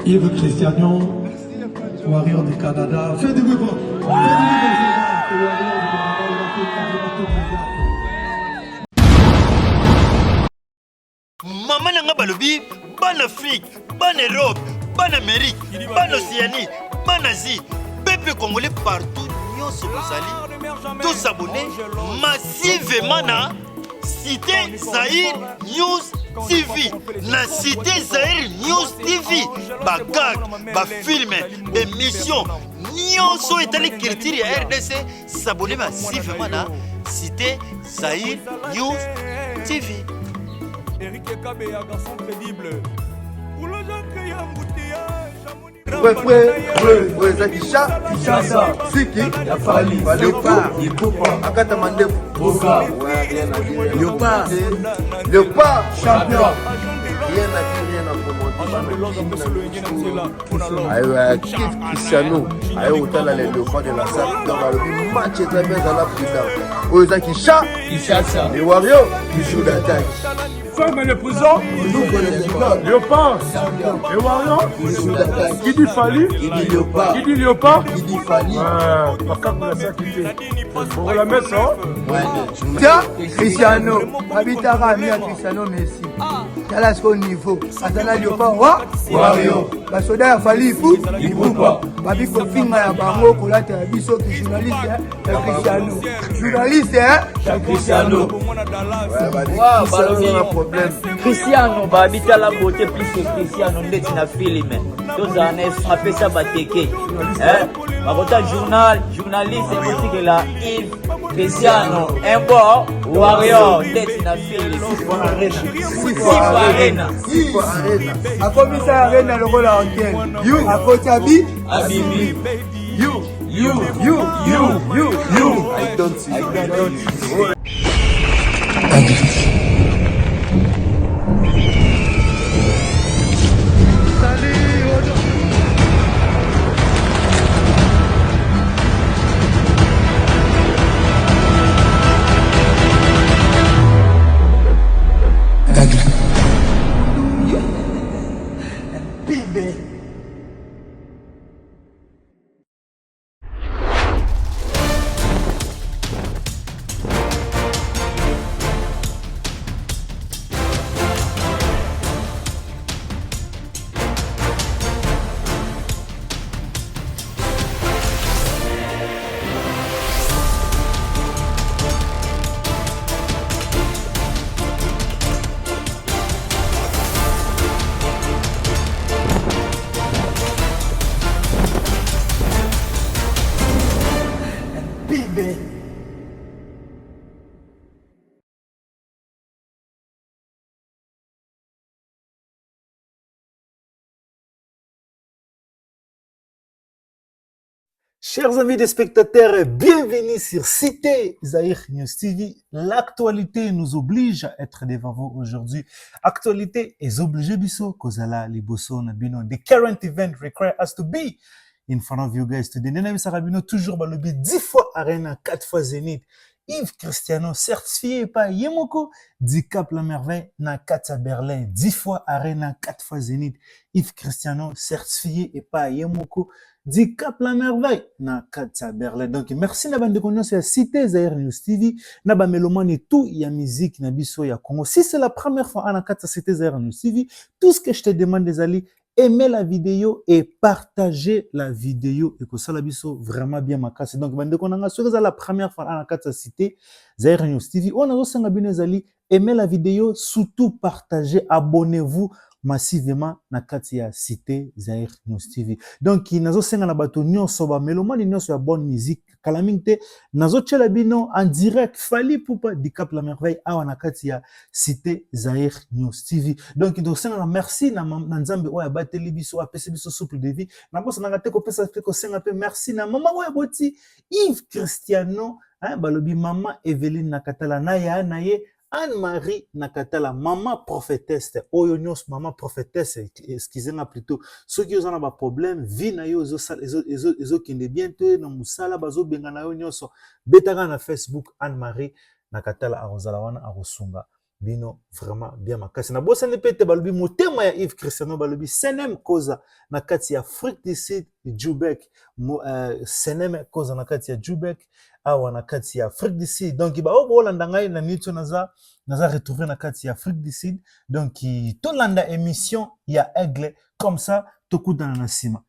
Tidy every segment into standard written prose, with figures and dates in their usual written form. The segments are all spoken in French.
Yves Christiano, Warrior du Canada. Fais du bruit pour Maman n'a pas le bif, bonne Afrique, bonne Europe, bonne Amérique, bonne Océanie, bonne Asie, peuple congolais partout, nous sommes allés, tous abonnés massivement à Cité Zahir News TV. La Cité Zahir News TV, bagag, film, émission, nous sommes allés critiquer RDC, s'abonner massivement à Cité Zahir News TV. Eric Kabe, un garçon crédible. Pour le gens qui ont Ouais, Zakisha, Kishasa, Siki, Yafali, Léopard, Akata Mandef, Boka, Léopard, champion. Rien à dire, rien à commenter. Cristiano, autant les Léopards de la salle, dans le match est très bien dans la prison. Ouais, Zakisha, Kishasa, les Warriors, qui jouent d'attaque. Ferme les prisons, Léopard, les Warriors, qui dit Fali, qui dit Léopard, qui dit Fali. On va la mettre ça. Tiens, Cristiano, Abitara a mis à Cristiano Messi. Quel est son niveau? Atala Léopard, Warrior. Basoda ya Fali, il faut pas. Babi Kofinga ya Bango, Kolata ya Biso, journaliste, Cristiano. Journaliste, Cristiano. Cristiano babita la beauté plus que Cristiano ndeti na film toza na frappé ça bateke bakota journaliste musique la Yves Cristiano un bon warrior ndeti na film Arena akomisa Arena lokola antenne you akota abibi you I don't see Chers amis des spectateurs, bienvenue sur Cité Zahir News TV. L'actualité nous oblige à être devant vous aujourd'hui. Actualité est obligée biso kozala liboso na bino. The current event require us to be in front of you guys today. Nena Sarabino toujours balobi 10 fois Arena, 4 fois Zénith. Yves Cristiano certifié par Yemoko, 10 Cap la merveille na 4 à Berlin, 10 fois Arena, 4 fois Zénith. Yves Cristiano certifié et pas Yemoko. Dit Cap la merveille na Katsa Berlin. Donc merci na bande connaissance à Cité Zahir News TV na ba melomane tout ya musique na biso ya Congo. Si c'est la première fois à Katsa Cité Zahir News TV, tout ce que je te demande des amis, aimez la vidéo et partagez la vidéo et que ça la biso vraiment bien ma casse. Donc bande connaissance c'est la première fois à Katsa Cité Zahir News TV. On a aussi un bien amis, aimez la vidéo, surtout partagez, abonnez-vous massivement na kati ya Cité Zahir News TV. Donc nazo senga na bato nyonso ba melomani nyonso ya bonne musique kala mingte nazo tshela bino en direct Fali Poupa di Cap la merveille awa na kati ya Cité Zahir News TV. Donc nazo senga na merci na nzambe oya bateli biso apesi biso souple de vie na bosa na te ko pesa te ko senga pe merci na mama oya boti Yves Cristiano balobi mama Evelyne Nakatala na ya na ye Anne-Marie Nakatala, maman prophétesse, oyonyos maman prophétesse, excusez-moi plutôt, ceux qui ont un problème, vie na yo, ezo kende bientôt, na musala, bazo benga na yo nyonso, betaga na Facebook, Anne-Marie nakatala arozala wana arosunga bino vraiment bien makasi na bosani pe te balobi motema ya Yves Cristiano balobi senem koza na kati ya Afrique du Sud Joburg senem koza na kati ya Joburg awa na kati ya Afrique du Sud donc ba obolanda ngai na nito naza retrouver na kati ya Afrique du Sud donc tolanda émission ya Aigle comme ça tokudana na sima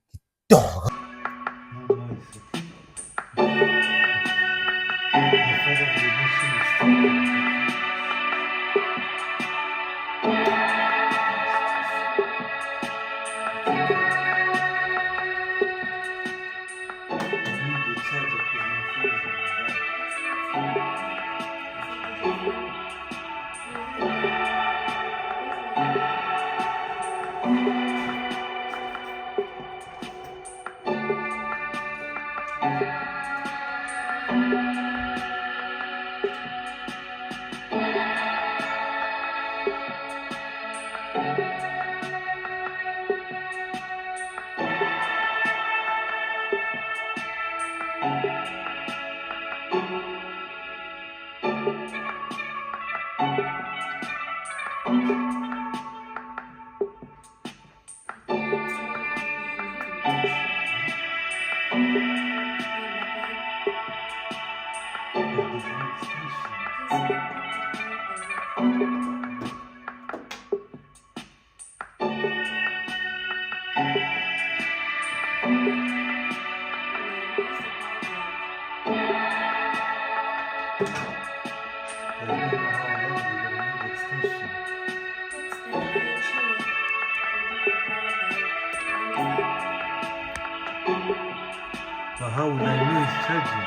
How Nailu is charging.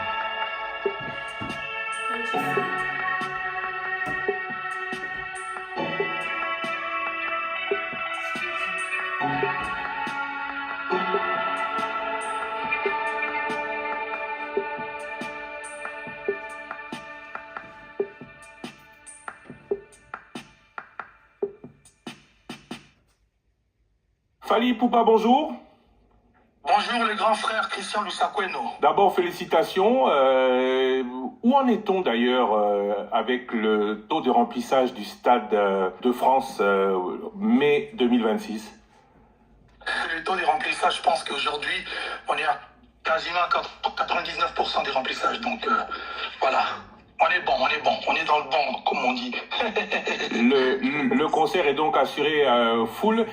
Fally Ipupa, bonjour. Bonjour les grands frères Christian Lusakweno. D'abord, félicitations. Où en est-on d'ailleurs avec le taux de remplissage du Stade de France mai 2026? Le taux de remplissage, je pense qu'aujourd'hui, on est à quasiment 99% des remplissages. Donc voilà, on est bon, on est dans le bon, comme on dit. Le concert est donc assuré full.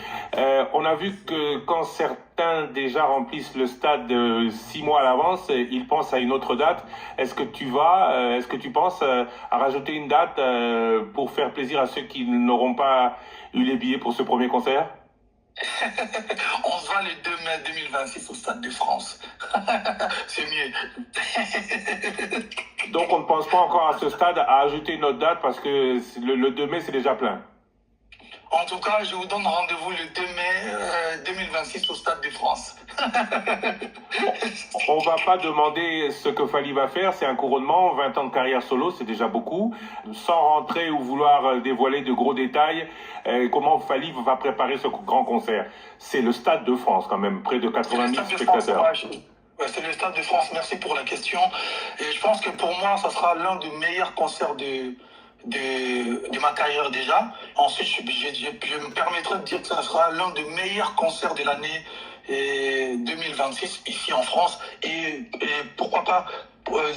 On a vu que quand certains déjà remplissent le stade 6 mois à l'avance, ils pensent à une autre date. Est-ce que tu penses à rajouter une date pour faire plaisir à ceux qui n'auront pas eu les billets pour ce premier concert? On se voit le 2 mai 2026 au Stade de France. C'est mieux. Donc on ne pense pas encore à ce stade à ajouter une autre date parce que le 2 mai c'est déjà plein. En tout cas, je vous donne rendez-vous le 2 mai 2026 au Stade de France. On va pas demander ce que Fally va faire, c'est un couronnement, 20 ans de carrière solo, c'est déjà beaucoup. Sans rentrer ou vouloir dévoiler de gros détails, comment Fally va préparer ce grand concert. C'est le Stade de France quand même, près de 80 000 spectateurs. C'est le Stade de France, merci pour la question. Et je pense que pour moi, ça sera l'un des meilleurs concerts de ma carrière déjà. Ensuite, je me permettrai de dire que ça sera l'un des meilleurs concerts de l'année 2026 ici en France. Et pourquoi pas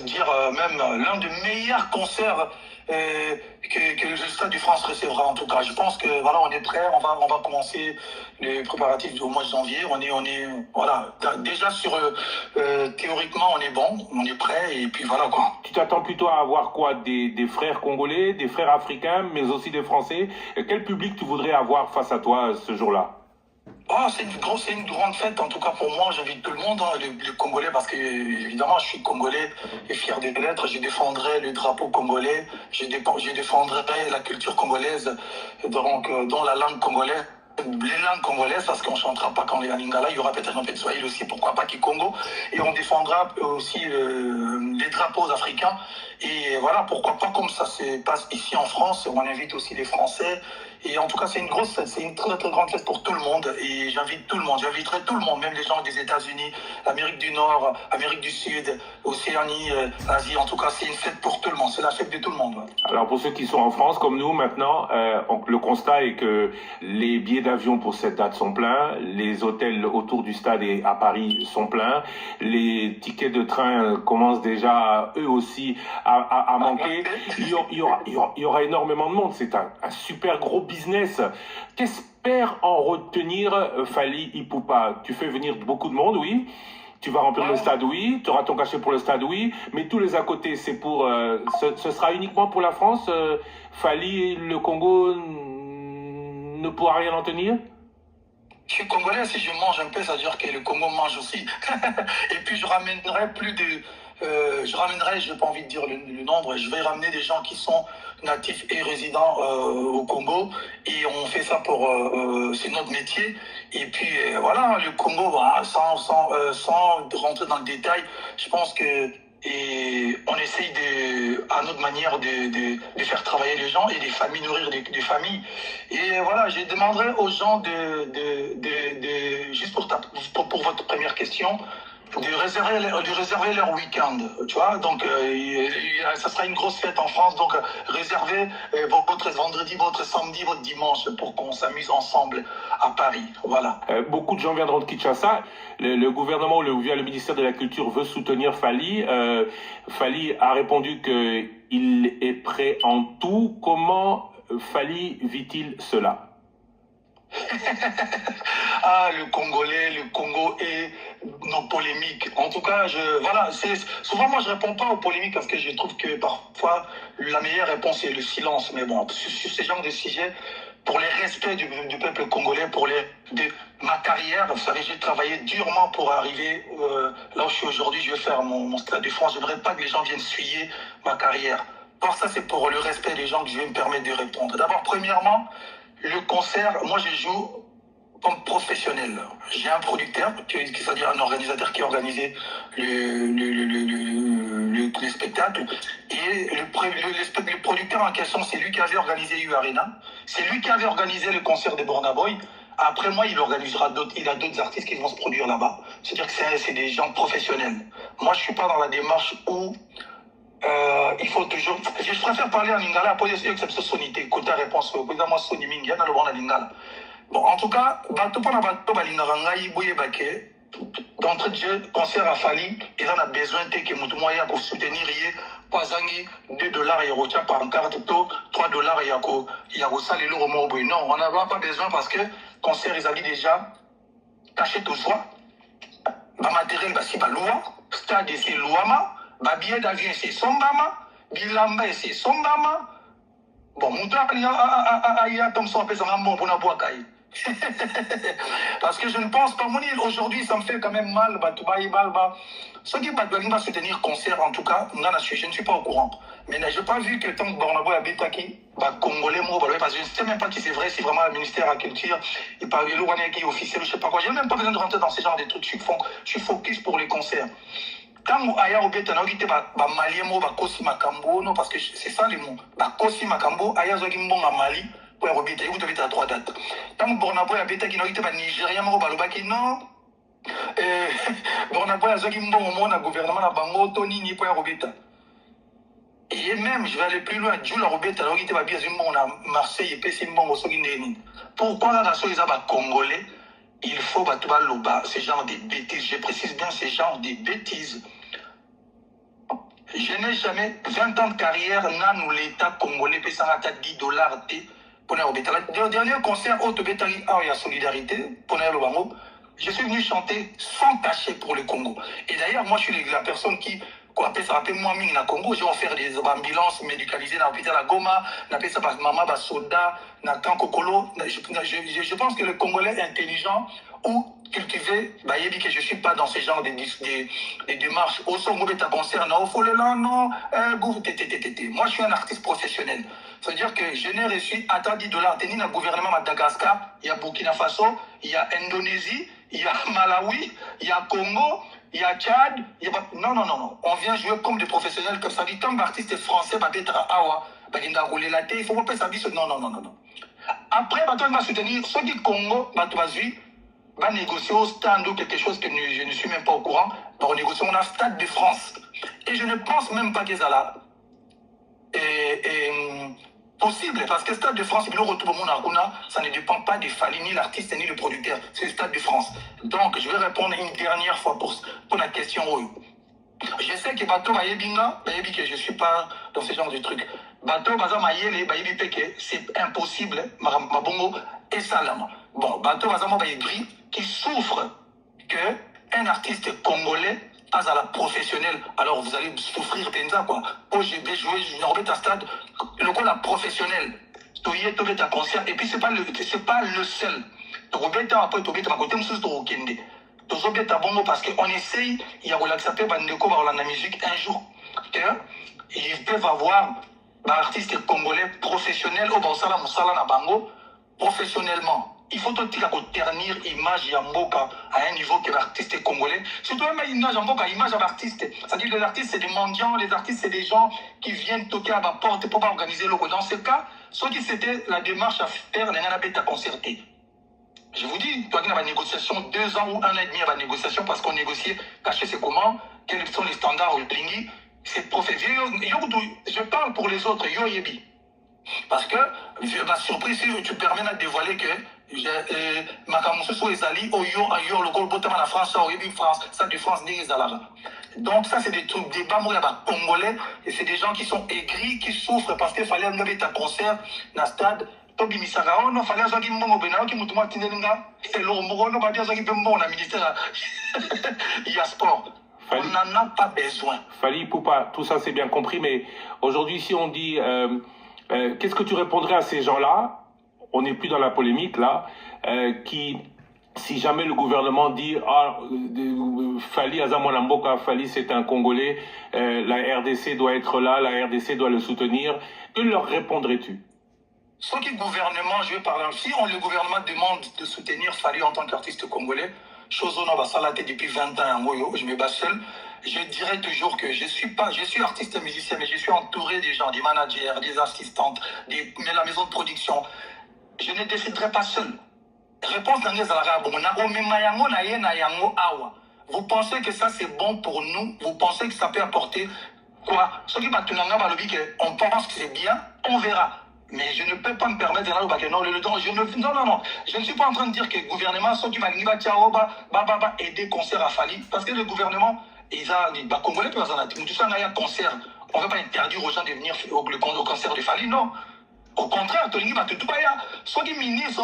dire même l'un des meilleurs concerts que le Stade de France recevra en tout cas. Je pense que voilà, on est prêt, on va commencer les préparatifs au mois de janvier. On est voilà, déjà sur théoriquement on est bon, on est prêt et puis voilà quoi. Tu t'attends plutôt à avoir quoi, des frères congolais, des frères africains, mais aussi des Français. Quel public tu voudrais avoir face à toi ce jour-là? Oh, c'est une grande fête, en tout cas pour moi, j'invite tout le monde, hein, les Congolais, parce que évidemment je suis Congolais et fier de l'être, je défendrai le drapeau congolais, je défendrai la culture congolaise, donc dans la langue congolaise, les langues congolaises, parce qu'on ne chantera pas quand on est en lingala, il y aura peut-être un peu de swahili aussi, pourquoi pas Kikongo, et on défendra aussi les drapeaux africains, et voilà, pourquoi pas comme ça se passe ici en France, on invite aussi les Français, et en tout cas c'est une très très grande fête pour tout le monde, et j'invite tout le monde, j'inviterai tout le monde, même les gens des États-Unis, Amérique du Nord, Amérique du Sud, Océanie, Asie, en tout cas c'est une fête pour tout le monde, c'est la fête de tout le monde. Ouais. Alors pour ceux qui sont en France comme nous maintenant, le constat est que les billets d'avion pour cette date sont pleins, les hôtels autour du stade et à Paris sont pleins, les tickets de train commencent déjà eux aussi à manquer. Il y aura énormément de monde, c'est un super gros business. Qu'espère en retenir Fally Ipupa? Tu fais venir beaucoup de monde, oui. Tu vas remplir le stade, oui. Tu auras ton cachet pour le stade, oui. Mais tous les à côté, c'est pour. Ce sera uniquement pour la France. Fally, le Congo ne pourra rien en tenir. Je suis congolais, si je mange un peu, ça veut dire que le Congo mange aussi. Et puis je ramènerai plus de. Je n'ai pas envie de dire le nombre, je vais ramener des gens qui sont natifs et résidents au Congo, et on fait ça pour, c'est notre métier, et puis voilà, le Congo, voilà, sans rentrer dans le détail, je pense que on essaye à notre manière de faire travailler les gens et des familles, nourrir des familles, et voilà, je demanderai aux gens juste pour votre première question, de réserver leur week-end, tu vois, donc ça sera une grosse fête en France, donc réservez votre vendredi, votre samedi, votre dimanche pour qu'on s'amuse ensemble à Paris, voilà. Beaucoup de gens viendront de Kinshasa, le gouvernement via le ministère de la Culture veut soutenir Fally. Fally a répondu qu'il est prêt en tout. Comment Fally vit-il cela? Ah, le Congo et nos polémiques. En tout cas, souvent moi je réponds pas aux polémiques parce que je trouve que parfois la meilleure réponse est le silence. Mais bon, sur ce genre de sujet, pour les respects du peuple congolais, de ma carrière, vous savez, j'ai travaillé durement pour arriver là où je suis aujourd'hui. Je vais faire mon Stade de France. Je ne voudrais pas que les gens viennent suyer ma carrière. Alors ça, c'est pour le respect des gens que je vais me permettre de répondre. D'abord, premièrement, le concert, moi je joue comme professionnel. J'ai un producteur, c'est-à-dire un organisateur qui a organisé le spectacle. Et le producteur en question, c'est lui qui avait organisé U Arena. C'est lui qui avait organisé le concert de Burna Boy. Après moi, il organisera il a d'autres artistes qui vont se produire là-bas. C'est-à-dire que c'est des gens professionnels. Moi, je suis pas dans la démarche où il faut toujours. Je préfère parler en lingala, poser exception sonité, côté réponse, moi soni mingi, dans le bon lingala. Bon, en tout cas, bato pour la bato balingara ngai boye bake. D'entrée de jeu, concert à Fally, ils en a besoin de que mutu moya pour soutenir yé, poisangui $2 et rocha par carte to $3 et yako salé le romo boy. Non, on n'a pas besoin parce que concert ils avaient déjà caché tout ça. Ba matériel ba si ba loua, stade c'est louama. Ba billet d'avion c'est sombama, bilamba c'est sombama. Bon, mon temps il a comme ça on un bon pour la boîte. Parce que je ne pense pas, aujourd'hui ça me fait quand même mal, ceux qui va soutenir concert, en tout cas, je ne suis pas au courant. Mais je n'ai pas vu que tant que Bornabo a Betaki, Congolais, parce que je ne sais même pas si c'est vrai, si vraiment le ministère de la Culture, il parle de l'Ouane qui est officiel, je ne sais pas quoi. Je n'ai même pas besoin de rentrer dans ce genre de trucs, je suis focus pour les concerts. Tant que aya obeta na okite ba malien mo ba kosi makambo non parce que c'est ça les mots ba kosi makambo aya zo ki mbonga mali pour obeta vous devez à 3 dates tant que Bornabo ya beta ki na okite ba Nigérien mo ba lobaki non Bornabo ya zo ki mbongo mo na gouvernement na bango to nini pour obeta et même je vais aller plus loin Djoula Robeta na okite ba bien mbongo na Marseille et PC mbongo so ki ndeni pourquoi la so isa ba congolais. Il faut battre l'oba, ce genre de bêtises. Je précise bien ce genre de bêtises. Je n'ai jamais 20 ans de carrière, nous l'État congolais paye $10 pour le dernier concert au Tobetari, il y a solidarité pour le Bango. Je suis venu chanter sans cachet pour le Congo. Et d'ailleurs, moi, je suis la personne qui ça rappelle moi ming na Congo, j'ai offert des ambulances médicalisées dans l'hôpital à Goma, n'appelle ça par maman soda, na Kankokolo. Je pense que le Congolais est intelligent ou cultivé, il dit que je ne suis pas dans ce genre de démarches. Au son mauvais concert, non, faut le là, non, moi je suis un artiste professionnel. C'est-à-dire que je n'ai reçu atteint 10 $. Tenu le gouvernement Madagascar, il y a Burkina Faso, il y a Indonésie, il y a Malawi, il y a Congo, il y a Tchad. Non. On vient jouer comme des professionnels comme ça. Dit tant d'artistes français, Awa, il faut pas ça. Non. Après, on va soutenir ceux qui Congo, va négocier au stand ou quelque chose que je ne suis même pas au courant. Pour négocier, on a Stade de France. Et je ne pense même pas que ça là possible. Parce que Stade de France, ça ne dépend pas de Fali, ni l'artiste, ni le producteur. C'est le Stade de France. Donc, je vais répondre une dernière fois pour la question. Je sais que Bato va yebinga, que je ne suis pas dans ce genre de truc. Bato baza mayele, c'est impossible, mabongo et salama. Bon, Bato baza gris qui souffre qu'un artiste congolais passe à la professionnelle. Alors vous allez souffrir Penza quoi. Oh, je vais jouer, je vais à stade, le coup la professionnelle. Toye à concert et puis c'est pas le seul. Tobeta après tobeta côté monsieur Tokende. Tobeta bongo parce qu'on essaye, il y a relaxé bandeko dans la musique un jour. Ils peuvent avoir artistes congolais professionnels au Bansala Moussala na bango professionnellement. Il faut aussi ternir l'image Yamboka à un niveau que l'artiste congolais. Surtout même l'image Yamboka, l'image de l'artiste. C'est-à-dire que les artistes, c'est des mendiants, les artistes, c'est des gens qui viennent toquer à ma porte pour pas organiser le coup. Dans ce cas, ce qui c'était la démarche à faire, les gens à concerter. Je vous dis, toi qui as une négociation, 2 ans ou 1 an et demi à la négociation, parce qu'on négociait, cacher c'est comment, quels sont les standards au Blingi. C'est professionnel. Je parle pour les autres, yo yebi. Parce que, ma surprise, si tu permets de dévoiler que ma camoufle soit ezali, yo, le gros la France, France, ça de France, ni donc, ça, c'est des trucs, des bas congolais, et c'est des gens qui sont aigris, qui souffrent parce qu'il fallait amener un concert dans le stade. Tobi Misara, on fallait avoir un bon benao qui m'a dit et l'homme, va dire qu'il y a un bon ministère. Il y a sport. On n'en a pas besoin. Fali Poupa, tout ça c'est bien compris, mais aujourd'hui, si on dit qu'est-ce que tu répondrais à ces gens-là? On n'est plus dans la polémique là, qui, si jamais le gouvernement dit Fali Azamolamboka, Fali c'est un Congolais, la RDC doit être là, la RDC doit le soutenir, que leur répondrais-tu? Ce qui gouvernement, je vais parler ainsi, le gouvernement demande de soutenir Fali en tant qu'artiste congolais. Chose on va salater depuis 20 ans, je me bats seul. Je dirais toujours que je suis artiste et musicien, mais je suis entouré des gens, des managers, des assistantes, de la maison de production. Je ne déciderai pas seul. Réponse dans les arabes. Vous pensez que ça c'est bon pour nous? Vous pensez que ça peut apporter quoi? Ce qui va on pense que c'est bien, on verra. Mais je ne peux pas me permettre de non. Je ne suis pas en train de dire que le gouvernement, ceux qui va aider concert à Fali, parce que le gouvernement, ils ont Congolais, tout ça, il y a un concert. On ne va pas interdire aux gens de venir au concert de Fali, non. Au contraire, ceux qui ministres,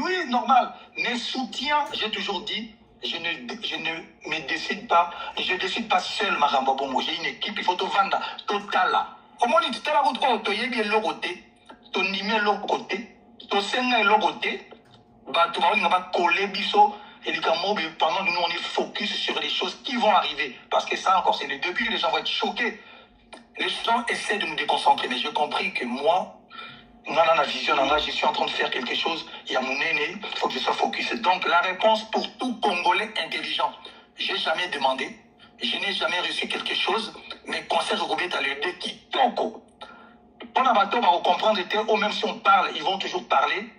oui, normal. Mais soutien, j'ai toujours dit, je ne me décide pas, je ne décide pas seul, Maramba Bongo. J'ai une équipe, il faut tout vendre, total. Comment on dit, tu as la route, tu as bien le côté, tu as mis le côté, tu as le côté, tu vas coller biso, et pendant que nous on est focus sur les choses qui vont arriver. Parce que ça encore, c'est le début, les gens vont être choqués. Les gens essaient de nous déconcentrer, mais j'ai compris que moi, dans la vision, je suis en train de faire quelque chose, il y a mon aîné, il faut que je sois focus. Donc la réponse pour tout Congolais intelligent, j'ai jamais demandé. Je n'ai jamais reçu quelque chose, mais conseil au gouvernement est le qui toko. Pour la bateau, on va comprendre que même si on parle, ils vont toujours parler.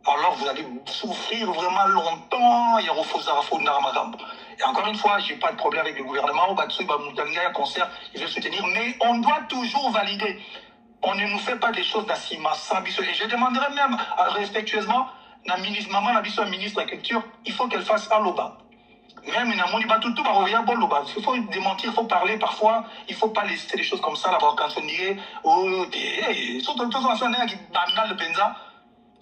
Alors vous allez souffrir vraiment longtemps. Et encore une fois, je n'ai pas de problème avec le gouvernement. Un concert, il veut soutenir, mais on doit toujours valider. On ne nous fait pas des choses d'assima sans biso. Et je demanderai même respectueusement, la ministre, maman, la ministre de la Culture, il faut qu'elle fasse un loba. Même il faut démentir, il faut parler parfois, il ne faut pas laisser des choses comme ça là-bas quand on dit surtout le banal le penza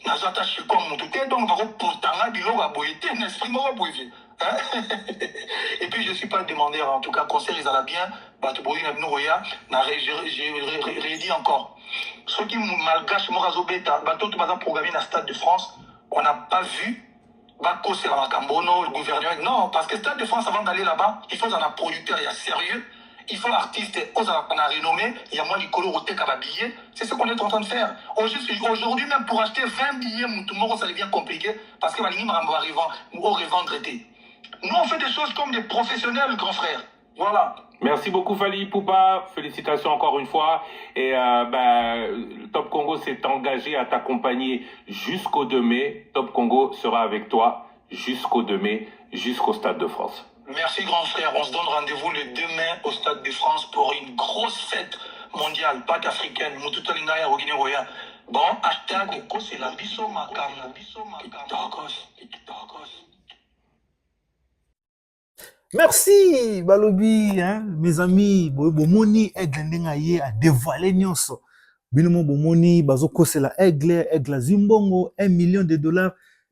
n'attache comme mon tout donc va pourtant et puis je ne suis pas demandeur en tout cas concert ils allaient bien j'ai redit encore ceux qui malgache Morazo Beta tout programmé dans le Stade de France on n'a pas vu le gouvernement. Non, parce que Stade de France, avant d'aller là-bas, il faut un producteur, il y a sérieux. Il faut artiste aux renommé, il y a moins de couleurs au thé qu'à billets. C'est ce qu'on est en train de faire. Aujourd'hui, même pour acheter 20 billets, ça devient compliqué parce que les gens vont revendre. Nous, on fait des choses comme des professionnels, grand frère. Voilà. Merci beaucoup Fally Ipupa, félicitations encore une fois. Et Top Congo s'est engagé à t'accompagner jusqu'au 2 mai. Top Congo sera avec toi jusqu'au 2 mai, jusqu'au Stade de France. Merci grand frère, on se donne rendez-vous le 2 mai au Stade de France pour une grosse fête mondiale, Pâques africaine, Mututalinga Rogine Roya. Bon, hashtag c'est la biso makam. Merci, Balobi, hein, mes amis. Bomoni, aigle n'engaye a dévoilé nyonso. Binomo bomoni, bazoko c'est la aigle zimbongo, $1 million,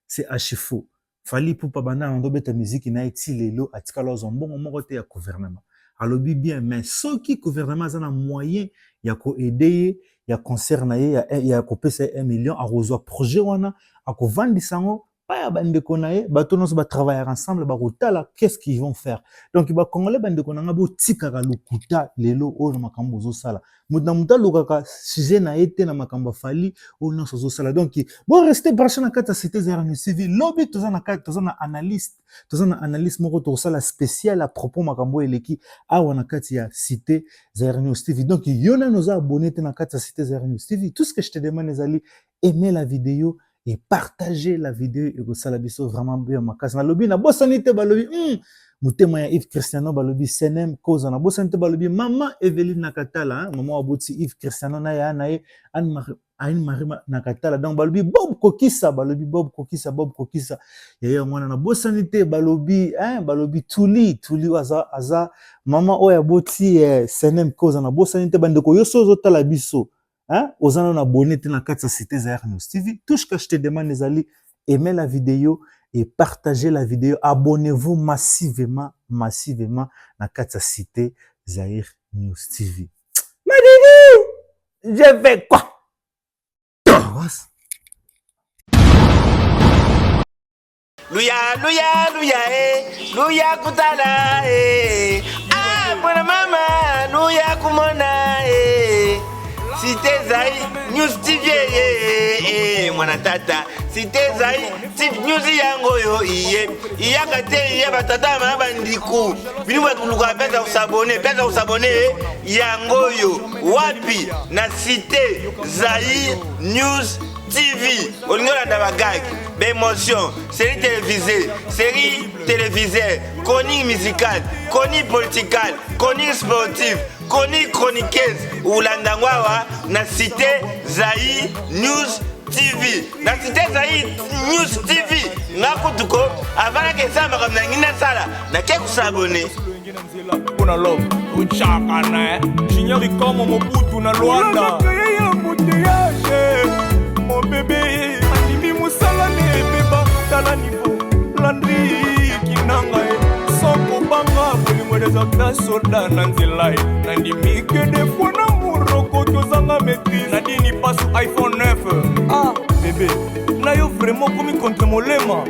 c'est à chifou. Fally Ipupa bana ndobeta musique na iti lelo atikala zombongo moko te ya gouvernement. Alobi bien, mais ce qui gouvernement a un moyen ya ko aider ya concert na ye ya ko pesa $1 million a rezo projet wana a ko vandisango. Pas bande konaye bato non ba travailler ensemble ba kotala qu'est-ce qu'ils vont faire. Donc ba congolais bande konanga bo tikaka lokuta lelo o na makambo zo sala muta lokaka sujet na été na makambo Fally o non zo sala. Donc bon rester branché na kata c'était ZR Civil lobby tozana kata tozana analyste moko to sala spécial à propos makambo eleki awa na kati ya cité ZR TV. Donc yona nos abonnés na kata cité ZR TV. Tout ce que je te demande ezali aimer la vidéo et partager la vidéo et que ça la biso vraiment bien ma casse na lobby na bosanité balobi mutema ya Yves Cristiano balobi senem cause na bosanité balobi maman Evelyne Nakatala maman aboti Yves Cristiano na ya na Anne Marie Nakatala donc balobi Bob Kokisa ya mwana na bosanité balobi balobi Tuli aza maman oya boti senem cause na bosanité bandeko yoso zotala biso. Hein? Aux gens abonnés na kati cité ZR TV. Tout ce que je te demande les aimez la vidéo et partagez la vidéo. Abonnez-vous massivement na kati cité ZR TV. Madidi, je fais quoi? Luya kutala mwana mama, luya kumona Cité Zaï News TV mwana tata Cité Zaï News yango yo iyakate ya batata ma bandiku binu batuluka pesa usabone yango yo wapi na Cité Zaï News TV olingola dabagag d'émotion série télévisée chronique musicale chronique politique chronique sportive chroniqueuse ulandangwawa na Cité Zaï News TV na Cité Zaï News TV ngakutuko avana kesamba comme ngina sala na ke kusabone kuna love uchaka na chinyori comme Mobutu na Luanda mon bébé animi musala ne beba tala niveau landri kinanga soko banga bolingo des soda na nzela nandimi que des fois na muroko tozanga maîtrise nadini passe iPhone 9 bébé na yo vraiment comme contre molema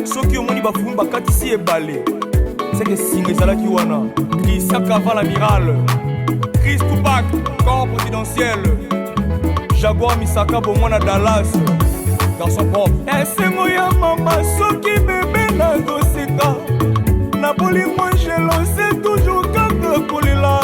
soki omoni bafumu bakatisi ebale c'est que singa ezalaki wana Isaka va l'amiral Chris Tupac corps présidentiel Jaguar Misaka Bomona Dallas garçon propre esengo ya mama soki bébé na doseka na bolingo jelo c'est toujours kaka kolela